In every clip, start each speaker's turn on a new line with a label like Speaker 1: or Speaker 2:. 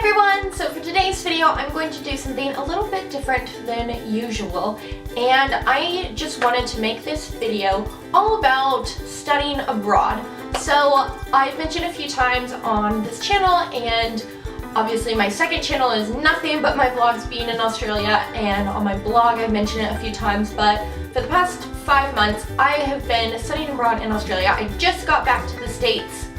Speaker 1: everyone! So for today's video, I'm going to do something a little bit different than usual, and I just wanted to make this video all about studying abroad. So I've mentioned a few times on this channel, and obviously my second channel is nothing but my vlogs being in Australia, and on my blog I've mentioned it a few times, but for the past 5 months I have been studying abroad in Australia. I just got back to the States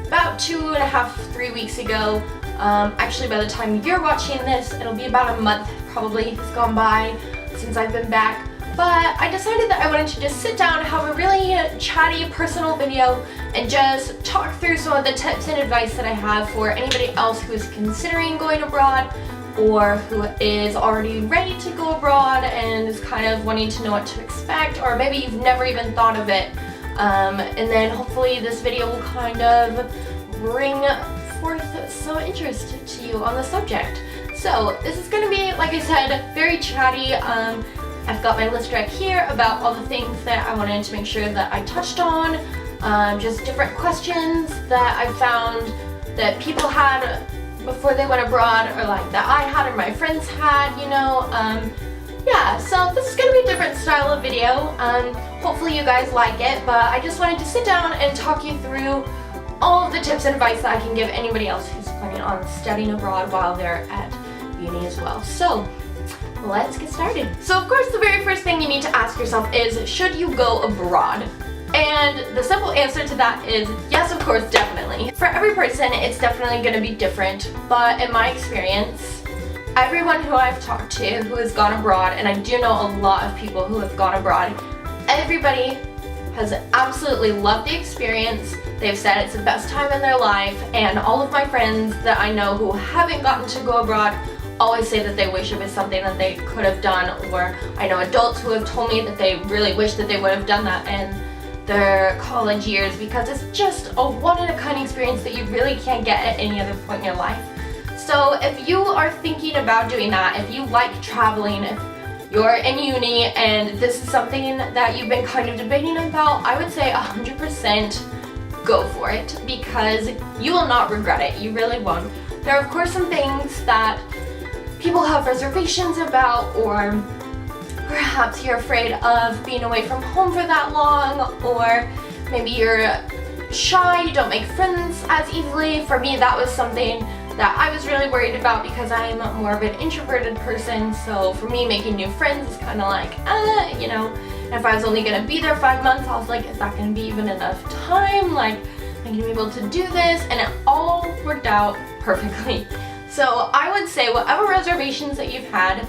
Speaker 1: about 2.5-3 weeks ago. Actually, by the time you're watching this, it'll be about a month probably has gone by since I've been back. But I decided that I wanted to just sit down, have a really chatty personal video, and just talk through some of the tips and advice that I have for anybody else who is considering going abroad or who is already ready to go abroad and is kind of wanting to know what to expect, or maybe you've never even thought of it. And then hopefully this video will kind of bring forth some interest to you on the subject. So this is going to be, like I said, very chatty. I've got my list right here about all the things that I wanted to make sure that I touched on, just different questions that I found that people had before they went abroad, or like that I had or my friends had, you know. Yeah, so this is going to be a different style of video. Hopefully you guys like it, but I just wanted to sit down and talk you through all of the tips and advice that I can give anybody else who's planning on studying abroad while they're at uni as well. So let's get started. So of course the very first thing you need to ask yourself is, should you go abroad? And the simple answer to that is yes, of course, definitely. For every person it's definitely going to be different, but in my experience, everyone who I've talked to who has gone abroad, and I do know a lot of people who have gone abroad, everybody has absolutely loved the experience. They've said it's the best time in their life, and all of my friends that I know who haven't gotten to go abroad always say that they wish it was something that they could have done, or I know adults who have told me that they really wish that they would have done that in their college years, because it's just a one-in-a-kind experience that you really can't get at any other point in your life. So if you are thinking about doing that, if you like traveling, if you're in uni and this is something that you've been kind of debating about, I would say 100% go for it, because you will not regret it. You really won't. There are of course some things that people have reservations about, or perhaps you're afraid of being away from home for that long, or maybe you're shy, you don't make friends as easily. For me, that was something that I was really worried about because I am more of an introverted person, so for me making new friends is kind of like, you know, and if I was only going to be there 5 months, I was like, is that going to be even enough time? Like, am I going to be able to do this? And it all worked out perfectly. So I would say whatever reservations that you've had,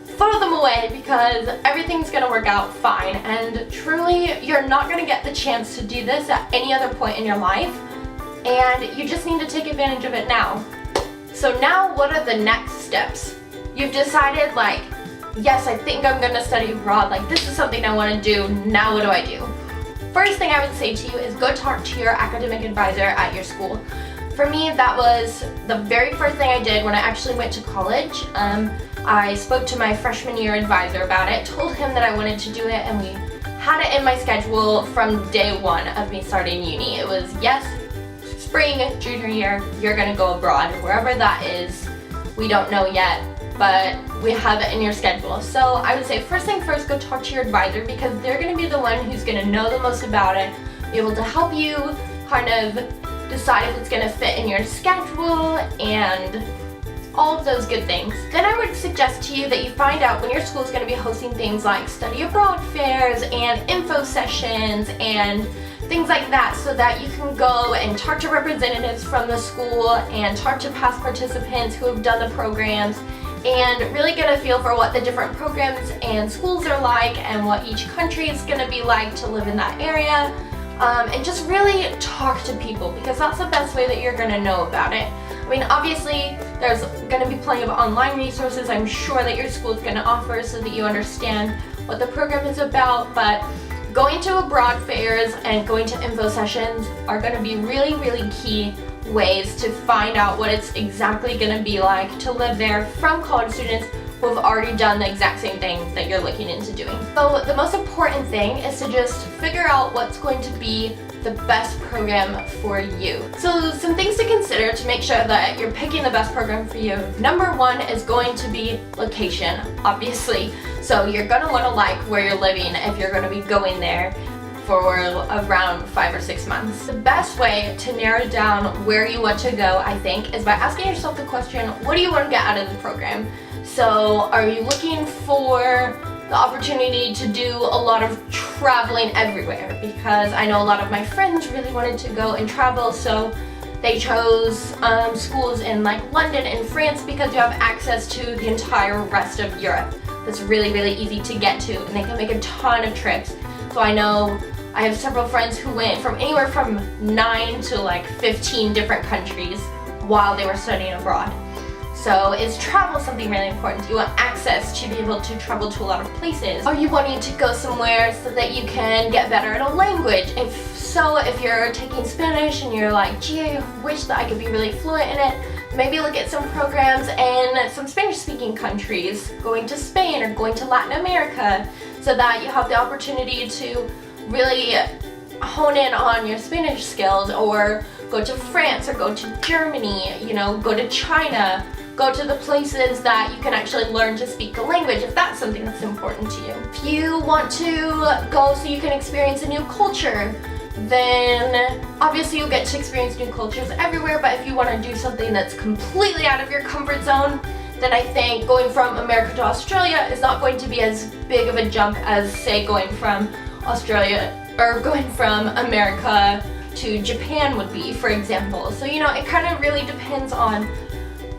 Speaker 1: throw them away, because everything's going to work out fine, and truly you're not going to get the chance to do this at any other point in your life, and you just need to take advantage of it now. So now what are the next steps? You've decided, like, yes, I think I'm going to study abroad, like this is something I want to do, now what do I do? First thing I would say to you is go talk to your academic advisor at your school. For me, that was the very first thing I did when I actually went to college. I spoke to my freshman year advisor about it, told him that I wanted to do it, and we had it in my schedule from day one of me starting uni. It was, yes, spring, junior year, you're gonna go abroad, wherever that is. We don't know yet, but we have it in your schedule. So I would say first thing first, go talk to your advisor, because they're gonna be the one who's gonna know the most about it, be able to help you kind of decide if it's gonna fit in your schedule and all of those good things. Then I would suggest to you that you find out when your school is going to be hosting things like study abroad fairs and info sessions and things like that, so that you can go and talk to representatives from the school and talk to past participants who have done the programs, and really get a feel for what the different programs and schools are like and what each country is going to be like to live in that area, and just really talk to people, because that's the best way that you're going to know about it. I mean, obviously, there's going to be plenty of online resources I'm sure that your school is going to offer, so that you understand what the program is about, but going to abroad fairs and going to info sessions are going to be really, really key ways to find out what it's exactly going to be like to live there from college students who have already done the exact same thing that you're looking into doing. So the most important thing is to just figure out what's going to be the best program for you. So some things to consider to make sure that you're picking the best program for you. Number one is going to be location, obviously. So you're gonna wanna like where you're living if you're gonna be going there for around 5 or 6 months. The best way to narrow down where you want to go, I think, is by asking yourself the question, what do you want to get out of the program? So are you looking for the opportunity to do a lot of traveling everywhere? Because I know a lot of my friends really wanted to go and travel, so they chose schools in like London and France because you have access to the entire rest of Europe. That's really, really easy to get to, and they can make a ton of trips. So I know I have several friends who went from anywhere from 9 to like 15 different countries while they were studying abroad. So is travel something really important? You want access to be able to travel to a lot of places. Are you wanting to go somewhere so that you can get better at a language? If you're taking Spanish and you're like, gee, I wish that I could be really fluent in it, maybe look at some programs in some Spanish-speaking countries, going to Spain or going to Latin America, so that you have the opportunity to really hone in on your Spanish skills, or go to France or go to Germany, you know, go to China, go to the places that you can actually learn to speak a language if that's something that's important to you. If you want to go so you can experience a new culture, then obviously you'll get to experience new cultures everywhere, but if you want to do something that's completely out of your comfort zone, then I think going from America to Australia is not going to be as big of a jump as, say, going from Australia or going from America to Japan would be, for example. So, you know, it kind of really depends on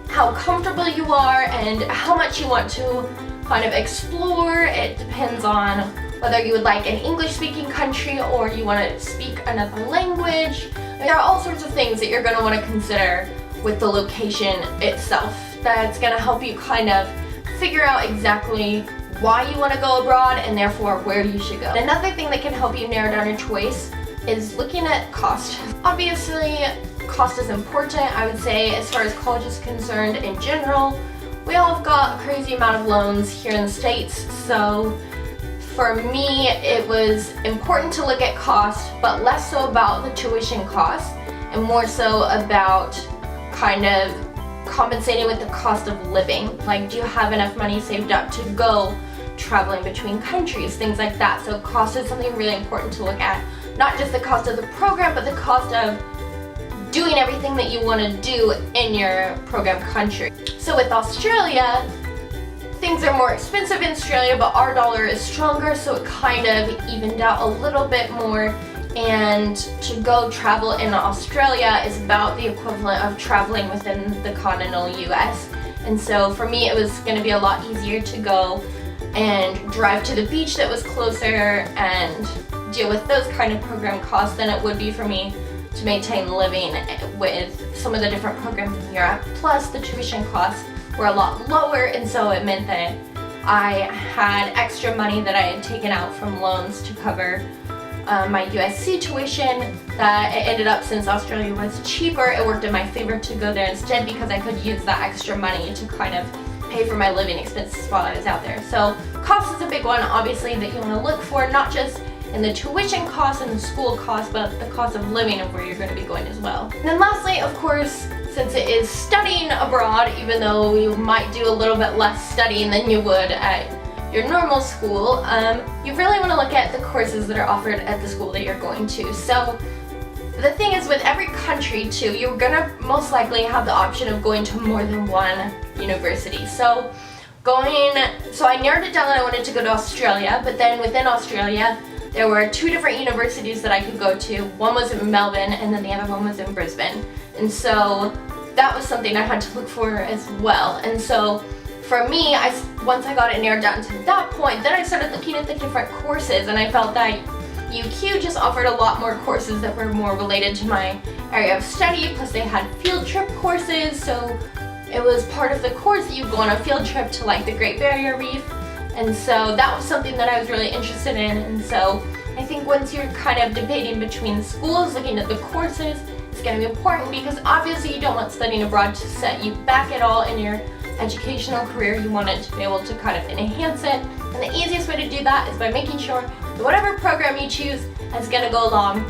Speaker 1: how comfortable you are and how much you want to kind of explore. It depends on whether you would like an English-speaking country or you want to speak another language. There are all sorts of things that you're going to want to consider with the location itself that's going to help you kind of figure out exactly why you want to go abroad and therefore where you should go. Another thing that can help you narrow down your choice is looking at cost. Obviously, cost is important, I would say, as far as college is concerned in general. We all have got a crazy amount of loans here in the States, so for me, it was important to look at cost, but less so about the tuition cost and more so about kind of compensating with the cost of living. Like, do you have enough money saved up to go traveling between countries, things like that. So cost is something really important to look at. Not just the cost of the program, but the cost of doing everything that you want to do in your program country. So with Australia, things are more expensive in Australia, but our dollar is stronger, so it kind of evened out a little bit more. And to go travel in Australia is about the equivalent of traveling within the continental US. And so for me, it was going to be a lot easier to go and drive to the beach that was closer and deal with those kind of program costs than it would be for me to maintain living with some of the different programs in Europe. Plus, the tuition costs were a lot lower, and so it meant that I had extra money that I had taken out from loans to cover my USC tuition. That it ended up, since Australia was cheaper, it worked in my favor to go there instead because I could use that extra money to kind of pay for my living expenses while I was out there. So cost is a big one, obviously, that you want to look for, not just in the tuition costs and the school costs, but the cost of living of where you're going to be going as well. And then lastly, of course, since it is studying abroad, even though you might do a little bit less studying than you would at your normal school, you really want to look at the courses that are offered at the school that you're going to. So the thing is, with every country too, you're gonna most likely have the option of going to more than one university. So I narrowed it down that I wanted to go to Australia, but then within Australia, there were 2 different universities that I could go to. One was in Melbourne, and then the other one was in Brisbane. And so that was something I had to look for as well. And so for me, once I got it narrowed down to that point, then I started looking at the different courses, and I felt that UQ just offered a lot more courses that were more related to my area of study, plus they had field trip courses, so it was part of the course that you go on a field trip to like the Great Barrier Reef, and so that was something that I was really interested in. And so I think once you're kind of debating between schools, looking at the courses, it's going to be important, because obviously you don't want studying abroad to set you back at all in your educational career. You want it to be able to kind of enhance it, and the easiest way to do that is by making sure that whatever program you choose is going to go along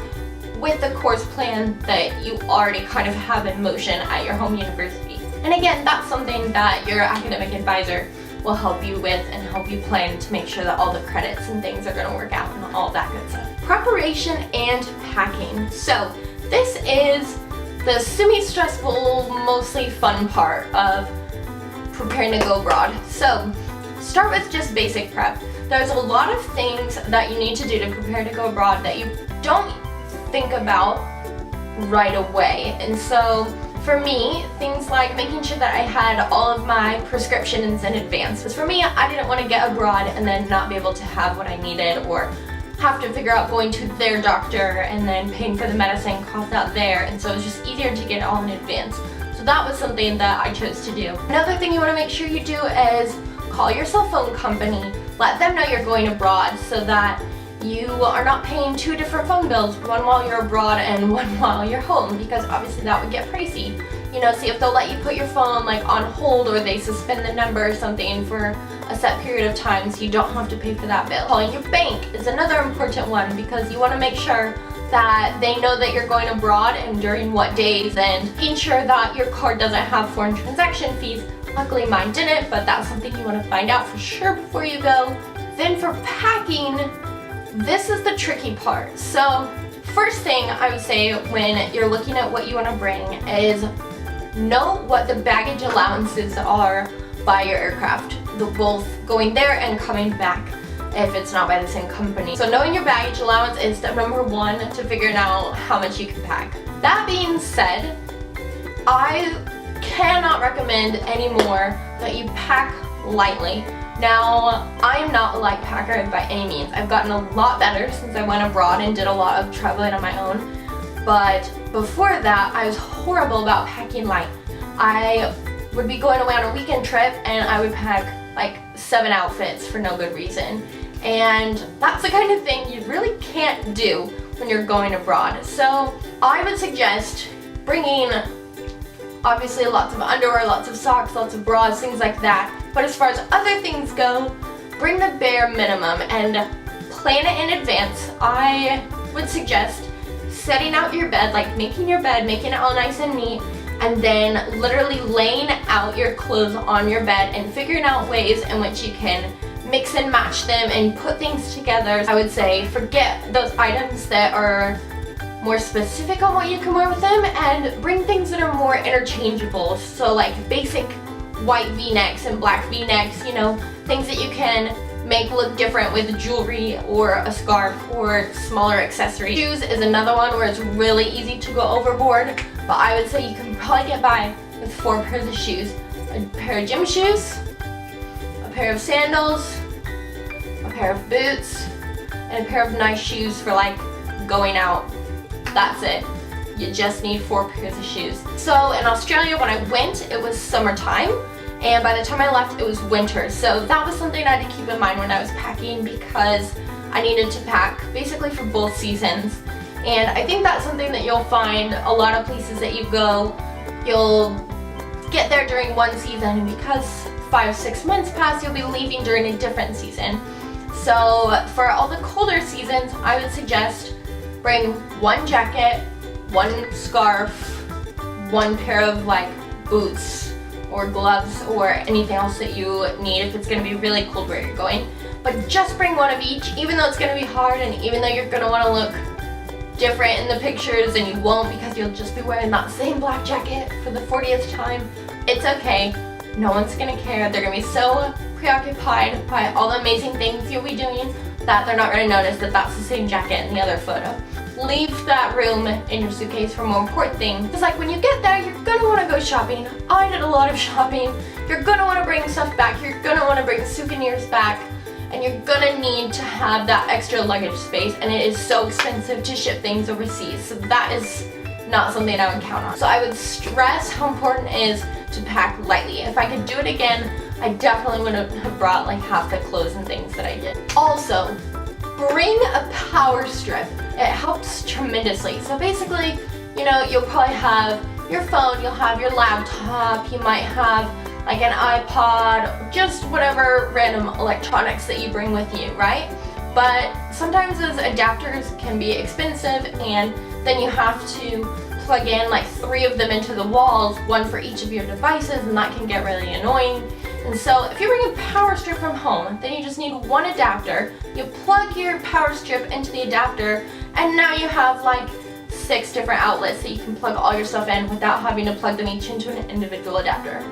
Speaker 1: with the course plan that you already kind of have in motion at your home university. And again, that's something that your academic advisor will help you with and help you plan to make sure that all the credits and things are going to work out and all that good stuff. Preparation and packing. So this is the semi-stressful, mostly fun part of preparing to go abroad. So start with just basic prep. There's a lot of things that you need to do to prepare to go abroad that you don't think about right away. And so for me, things like making sure that I had all of my prescriptions in advance. Because for me, I didn't want to get abroad and then not be able to have what I needed, or have to figure out going to their doctor and then paying for the medicine cost out there. And so it was just easier to get it all in advance. So that was something that I chose to do. Another thing you want to make sure you do is call your cell phone company. Let them know you're going abroad so that you are not paying two different phone bills, one while you're abroad and one while you're home, because obviously that would get pricey. You know, see if they'll let you put your phone like on hold, or they suspend the number or something for a set period of time so you don't have to pay for that bill. Calling your bank is another important one, because you want to make sure that they know that you're going abroad and during what days, and making sure that your card doesn't have foreign transaction fees. Luckily mine didn't, but that's something you want to find out for sure before you go. Then for packing, this is the tricky part. So first thing I would say when you're looking at what you want to bring is know what the baggage allowances are by your aircraft, both going there and coming back if it's not by the same company. So knowing your baggage allowance is step number one to figuring out how much you can pack. That being said, I cannot recommend anymore that you pack lightly. Now, I am not a light packer by any means. I've gotten a lot better since I went abroad and did a lot of traveling on my own. But before that, I was horrible about packing light. I would be going away on a weekend trip and I would pack like 7 outfits for no good reason. And that's the kind of thing you really can't do when you're going abroad. So I would suggest bringing obviously lots of underwear, lots of socks, lots of bras, things like that. But as far as other things go, bring the bare minimum and plan it in advance. I would suggest setting out your bed, like making your bed, making it all nice and neat, and then literally laying out your clothes on your bed and figuring out ways in which you can mix and match them and put things together. I would say forget those items that are more specific on what you can wear with them and bring things that are more interchangeable. So like basic white v-necks and black v-necks, you know, things that you can make look different with jewelry or a scarf or smaller accessories. Shoes is another one where it's really easy to go overboard, but I would say you can probably get by with 4 pairs of shoes. A pair of gym shoes, a pair of sandals, a pair of boots, and a pair of nice shoes for like going out. That's it. You just need 4 pairs of shoes. So in Australia when I went, it was summertime, and by the time I left it was winter. So that was something I had to keep in mind when I was packing, because I needed to pack basically for both seasons. And I think that's something that you'll find a lot of places that you go, you'll get there during one season, and because 5-6 months pass, you'll be leaving during a different season. So for all the colder seasons, I would suggest bring 1 jacket, 1 scarf, 1 pair of like boots or gloves or anything else that you need if it's going to be really cold where you're going. But just bring 1 of each, even though it's going to be hard and even though you're going to want to look different in the pictures, and you won't because you'll just be wearing that same black jacket for the 40th time. It's okay. No one's going to care. They're going to be so preoccupied by all the amazing things you'll be doing that they're not going to notice that that's the same jacket in the other photo. Leave that room in your suitcase for more important things. Because like when you get there, you're gonna want to go shopping. I did a lot of shopping. You're gonna want to bring stuff back. You're gonna want to bring souvenirs back. And you're gonna need to have that extra luggage space. And it is so expensive to ship things overseas. So that is not something I would count on. So I would stress how important it is to pack lightly. If I could do it again, I definitely would have brought like half the clothes and things that I did. Also, bring a power strip. It helps tremendously. So basically, you know, you'll probably have your phone, you'll have your laptop, you might have like an iPod, just whatever random electronics that you bring with you, right? But sometimes those adapters can be expensive and then you have to plug in like 3 of them into the walls, 1 for each of your devices, and that can get really annoying. And so if you bring a power strip from home, then you just need 1 adapter. You plug your power strip into the adapter, and now you have like 6 different outlets that you can plug all your stuff in without having to plug them each into an individual adapter.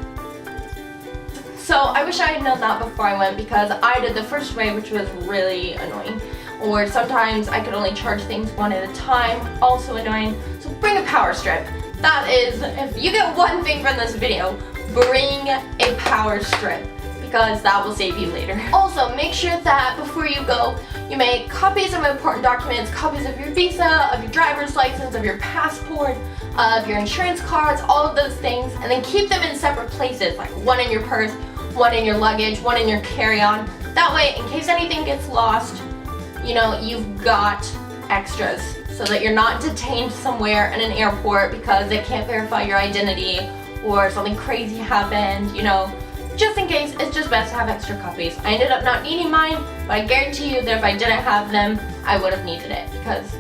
Speaker 1: So I wish I had known that before I went, because I did the first way, which was really annoying. Or sometimes I could only charge things 1 at a time, also annoying. So bring a power strip. That is, if you get one thing from this video, bring a power strip, because that will save you later. Also, make sure that before you go, you make copies of important documents, copies of your visa, of your driver's license, of your passport, of your insurance cards, all of those things, and then keep them in separate places, like 1 in your purse, 1 in your luggage, 1 in your carry-on. That way, in case anything gets lost, you know, you've got extras, so that you're not detained somewhere in an airport because they can't verify your identity or something crazy happened, you know. Just in case, it's just best to have extra copies. I ended up not needing mine, but I guarantee you that if I didn't have them, I would have needed it, because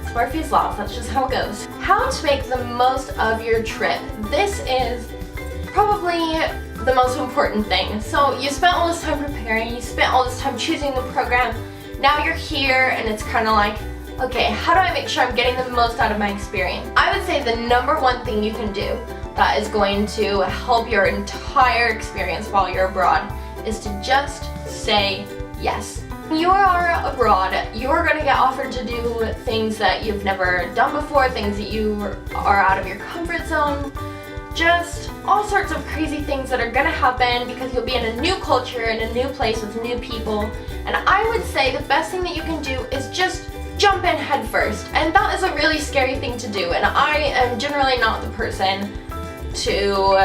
Speaker 1: it's Murphy's Law, that's just how it goes. How to make the most of your trip. This is probably the most important thing. So you spent all this time preparing, you spent all this time choosing the program, now you're here and it's kind of like, okay, how do I make sure I'm getting the most out of my experience? I would say the #1 thing you can do that is going to help your entire experience while you're abroad is to just say yes. When you are abroad, you're going to get offered to do things that you've never done before, things that you are out of your comfort zone, just all sorts of crazy things that are going to happen because you'll be in a new culture, in a new place with new people. And I would say the best thing that you can do is just jump in head first. And that is a really scary thing to do, and I am generally not the person to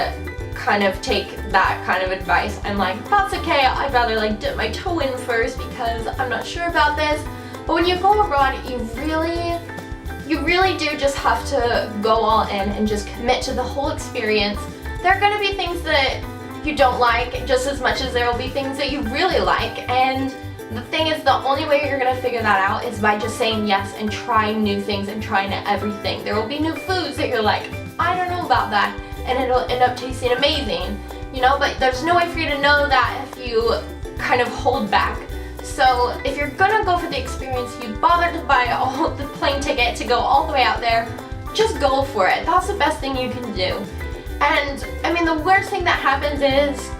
Speaker 1: kind of take that kind of advice. I'm like, that's okay, I'd rather like dip my toe in first because I'm not sure about this. But when you go abroad, you really do just have to go all in and just commit to the whole experience. There are going to be things that you don't like just as much as there will be things that you really like, and the thing is, the only way you're going to figure that out is by just saying yes and trying new things and trying everything. There will be new foods that you're like, I don't know about that, and it'll end up tasting amazing, you know, but there's no way for you to know that if you kind of hold back. So if you're gonna go for the experience, you bother to buy all the plane ticket to go all the way out there, just go for it. That's the best thing you can do. And I mean, the worst thing that happens is,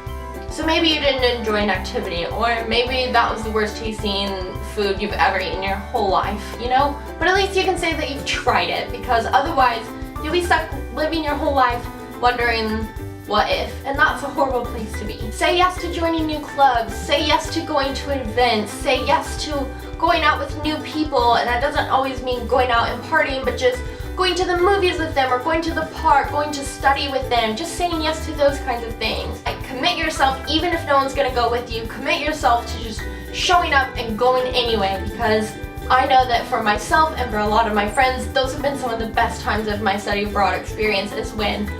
Speaker 1: so maybe you didn't enjoy an activity, or maybe that was the worst tasting food you've ever eaten in your whole life, you know? But at least you can say that you've tried it, because otherwise you'll be stuck living your whole life wondering what if, and that's a horrible place to be. Say yes to joining new clubs, say yes to going to events, say yes to going out with new people, and that doesn't always mean going out and partying, but just going to the movies with them, or going to the park, going to study with them, just saying yes to those kinds of things. Like, commit yourself, even if no one's gonna go with you, commit yourself to just showing up and going anyway, because I know that for myself and for a lot of my friends, those have been some of the best times of my study abroad experiences, when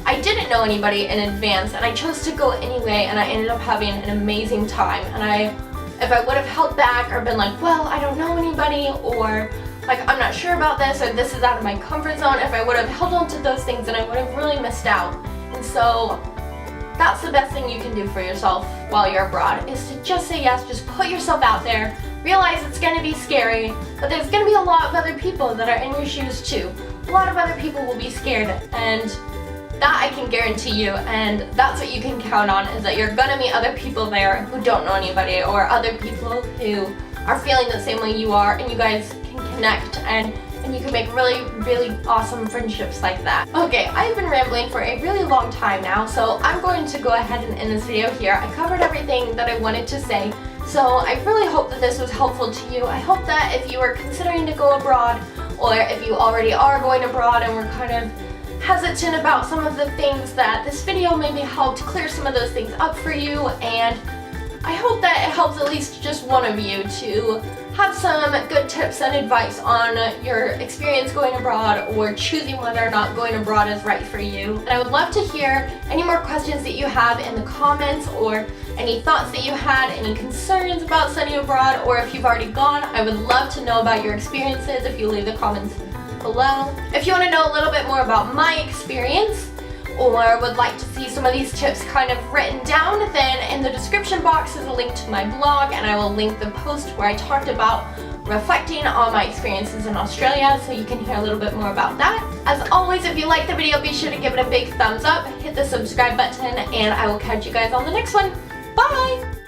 Speaker 1: I didn't know anybody in advance and I chose to go anyway, and I ended up having an amazing time. And if I would have held back or been like, well, I don't know anybody, or like, I'm not sure about this, or this is out of my comfort zone, if I would have held on to those things, then I would have really missed out. And so that's the best thing you can do for yourself while you're abroad, is to just say yes, just put yourself out there, realize it's going to be scary, but there's going to be a lot of other people that are in your shoes too. A lot of other people will be scared, and that I can guarantee you, and that's what you can count on, is that you're gonna meet other people there who don't know anybody, or other people who are feeling the same way you are, and you guys can connect, and you can make really, really awesome friendships like that. Okay, I've been rambling for a really long time now, so I'm going to go ahead and end this video here. I covered everything that I wanted to say, so I really hope that this was helpful to you. I hope that if you are considering to go abroad, or if you already are going abroad and were kind of hesitant about some of the things, that this video maybe helped clear some of those things up for you, and I hope that it helps at least just one of you to have some good tips and advice on your experience going abroad, or choosing whether or not going abroad is right for you. And I would love to hear any more questions that you have in the comments, or any thoughts that you had, any concerns about studying abroad, or if you've already gone. I would love to know about your experiences if you leave the comments below. If you want to know a little bit more about my experience, or would like to see some of these tips kind of written down, then in the description box is a link to my blog, and I will link the post where I talked about reflecting on my experiences in Australia, so you can hear a little bit more about that. As always, if you like the video, be sure to give it a big thumbs up, hit the subscribe button, and I will catch you guys on the next one. Bye!